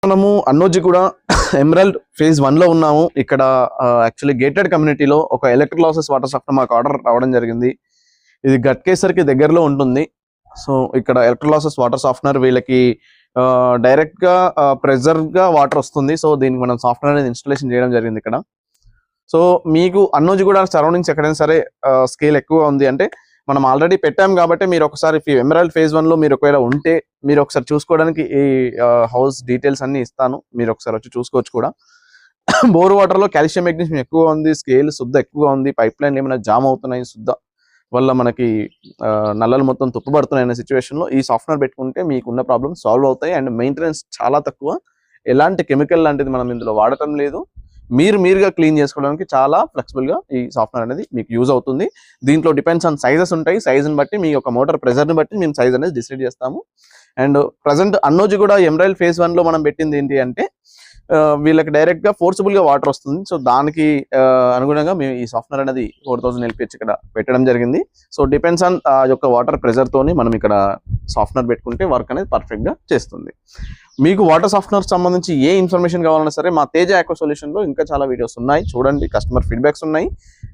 మనము అన్నోజీ కూడా emerald phase 1 లో ఉన్నాము. ఇక్కడ యాక్చువల్లీ గేటెడ్ కమ్యూనిటీలో ఒక ఎలక్ట్రోలాసెస్ వాటర్ సాఫ్ట్వేర్ మాకు ఆర్డర్ రావడం జరిగింది. ఇది గట్కేసర్కి దగ్గరలో ఉంటుంది. సో ఇక్కడ ఎలక్ట్రోలాసెస్ వాటర్ సాఫ్ట్వేర్ వీళ్ళకి డైరెక్ట్ గా ప్రెజర్ గా వాటర్ వస్తుంది. సో దీనికి మనం సాఫ్ట్వేర్ అనేది ఇన్స్టాలేషన్ చేయడం జరిగింది ఇక్కడ. సో మీకు అన్నోజీ కూడా సరౌండింగ్స్ ఎక్కడైనా సరే స్కేల్ ఎక్కువ ఉంది అంటే మనం ఆల్రెడీ పెట్టాం కాబట్టి మీరు ఒకసారి ఎమరాల్డ్ ఫేజ్ 1 లో మీరు ఒకవేళ ఉంటే మీరు ఒకసారి చూసుకోవడానికి ఈ హౌస్ డీటెయిల్స్ అన్ని ఇస్తాను, మీరు ఒకసారి వచ్చి చూసుకోవచ్చు కూడా. బోర్ వాటర్ లో కాల్షియం మెగ్నీషియం ఎక్కువ ఉంది, స్కేల్ శుద్ధ ఎక్కువ ఉంది, పైప్ లైన్ ఏమైనా జామ్ అవుతున్నాయి శుద్ధ వల్ల మనకి నల్లలు మొత్తం తుప్పుపడుతున్నాయి అనే సిచ్యువేషన్లో ఈ సాఫ్ట్వేర్ పెట్టుకుంటే మీకున్న ప్రాబ్లమ్ సాల్వ్ అవుతాయి. అండ్ మెయింటెనెన్స్ చాలా తక్కువ, ఎలాంటి కెమికల్ లాంటిది మనం ఇందులో వాడటం లేదు. మీరుగా క్లీన్ చేసుకోవడానికి చాలా ఫ్లెక్సిబుల్గా ఈ సాఫ్ట్వేర్ అనేది మీకు యూజ్ అవుతుంది. దీంట్లో డిపెండ్స్ ఆన్ సైజెస్ ఉంటాయి, సైజుని బట్టి మీ యొక్క మోటార్ ప్రెజర్ని బట్టి మేము సైజ్ అనేది డిసైడ్ చేస్తాము. అండ్ ప్రజెంట్ అన్నోజీ కూడా ఎమరాల్డ్ ఫేజ్ 1 లో మనం పెట్టింది ఏంటి అంటే వీళ్ళకి డైరెక్ట్ గా ఫోర్సిబుల్ గా వాటర్ వస్తుంది. సో దానికి అనుగుణంగా మేము ఈ సాఫ్ట్వేర్ అనేది 4000 LPH ఇక్కడ పెట్టడం జరిగింది. సో డిపెండ్స్ ఆన్ ఆ యొక్క వాటర్ ప్రెజర్ తోని మనం ఇక్కడ సాఫ్ట్వేర్ పెట్టుకుంటే వర్క్ అనేది పర్ఫెక్ట్ గా చేస్తుంది. మీకు వాటర్ సాఫ్ట్వేర్ సంబంధించి ఏ ఇన్ఫర్మేషన్ కావాలన్నా సరే మా తేజ ఆక్వా సొల్యూషన్ లో ఇంకా చాలా వీడియోస్ ఉన్నాయి, చూడండి. కస్టమర్ ఫీడ్బ్యాక్స్ ఉన్నాయి.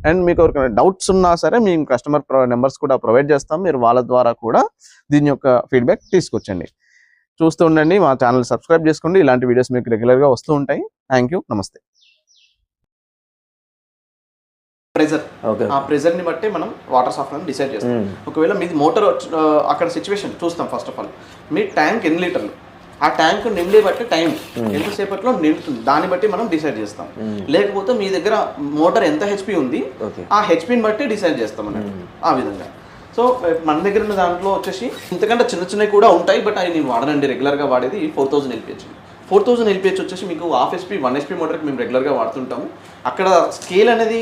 అండ్ మీకు ఎవరికైనా డౌట్స్ ఉన్నా సరే మేము కస్టమర్ నెంబర్స్ కూడా ప్రొవైడ్ చేస్తాం, మీరు వాళ్ళ ద్వారా కూడా దీని యొక్క ఫీడ్బ్యాక్ తీసుకొచ్చండి. చూస్తూ ఉండండి, మా ఛానల్ సబ్స్క్రైబ్ చేసుకోండి, ఇలాంటి వీడియోస్ మీకు రెగ్యులర్ గా వస్తూ ఉంటాయి. థ్యాంక్ యూ, నమస్తే. ప్రెజర్, ఆ ప్రెజర్ ని బట్టి మనం వాటర్ సాఫ్ట్వేర్ డిసైడ్ చేస్తాం. ఒకవేళ మీది మోటార్ అక్కడ సిచ్యువేషన్ చూస్తాం. First of all me tank ఎన్ని లీటర్లు, ఆ ట్యాంక్ నిండే బట్టి టైం ఎంతసేపట్లో నిండుతుంది దాన్ని బట్టి మనం డిసైడ్ చేస్తాం. లేకపోతే మీ దగ్గర మోటార్ ఎంత హెచ్పి ఉంది ఆ హెచ్పిని బట్టి డిసైడ్ చేస్తాం అన్నట్టు. ఆ విధంగా సో మన దగ్గర ఉన్న దాంట్లో వచ్చేసి ఇంతకంటే చిన్నవి కూడా ఉంటాయి, బట్ అవి నేను వాడనండి. రెగ్యులర్గా వాడేది 4000 LPH. 4000 LPH వచ్చేసి మీకు 1/2 HP 1 HP మోటార్కి మేము రెగ్యులర్గా వాడుతుంటాము. అక్కడ స్కేల్ అనేది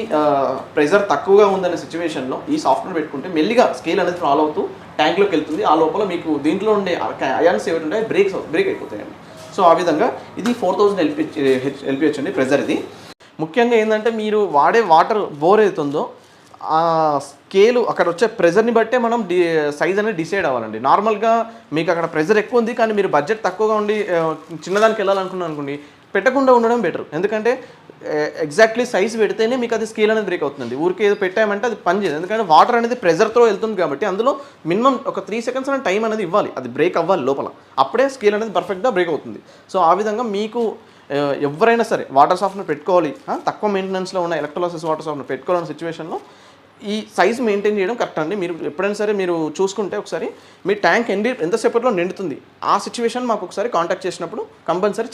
ప్రెజర్ తక్కువగా ఉందనే సిచ్యువేషన్లో ఈ సాఫ్ట్వేర్ పెట్టుకుంటే మెల్లిగా స్కేల్ అనేది ఫాలో అవుతూ ట్యాంక్లోకి వెళ్తుంది. ఆ లోపల మీకు దీంట్లో ఉండే అయాన్స్ ఏమిటి ఉంటాయి బ్రేక్ అయిపోతాయండి. సో ఆ విధంగా ఇది 4000 LPH అండి ప్రెజర్. ఇది ముఖ్యంగా ఏంటంటే మీరు వాడే వాటర్ బోర్ అవుతుందో ఆ స్కేలు అక్కడ వచ్చే ప్రెజర్ని బట్టే మనం సైజ్ అనేది డిసైడ్ అవ్వాలండి. నార్మల్గా మీకు అక్కడ ప్రెజర్ ఎక్కువ ఉంది కానీ మీరు బడ్జెట్ తక్కువగా ఉండి చిన్నదానికి వెళ్ళాలనుకున్నాను అనుకోండి, పెట్టకుండా ఉండడం బెటర్. ఎందుకంటే ఎగ్జాక్ట్లీ సైజ్ పెడితేనే మీకు అది స్కేల్ అనేది బ్రేక్ అవుతుంది. ఊరికి ఏదో పెట్టామంటే అది పని చేయదు. ఎందుకంటే వాటర్ అనేది ప్రెజర్తో వెళ్తుంది కాబట్టి అందులో మినిమం ఒక 3 seconds అనే టైం అనేది ఇవ్వాలి, అది బ్రేక్ అవ్వాలి లోపల, అప్పుడే స్కేల్ అనేది పర్ఫెక్ట్గా బ్రేక్ అవుతుంది. సో ఆ విధంగా మీకు ఎవరైనా సరే వాటర్ సాఫ్ట్వేర్ పెట్టుకోవాలి, తక్కువ మెయింటెనెన్స్లో ఉన్న ఎలక్ట్రోలాసెస్ వాటర్ సాఫ్ట్వేర్ పెట్టుకోవాలన్న సిచ్యువేషన్లో ఈ సైజ్ మెయింటైన్ చేయడం కరెక్ట్ అండి. మీరు ఎప్పుడైనా సరే మీరు చూసుకుంటే ఒకసారి మీ ట్యాంక్ ఎంతసేపట్లో నిండుతుంది ఆ సిచ్యువేషన్ మాకు ఒకసారి కాంటాక్ట్ చేసినప్పుడు కంపల్సరీ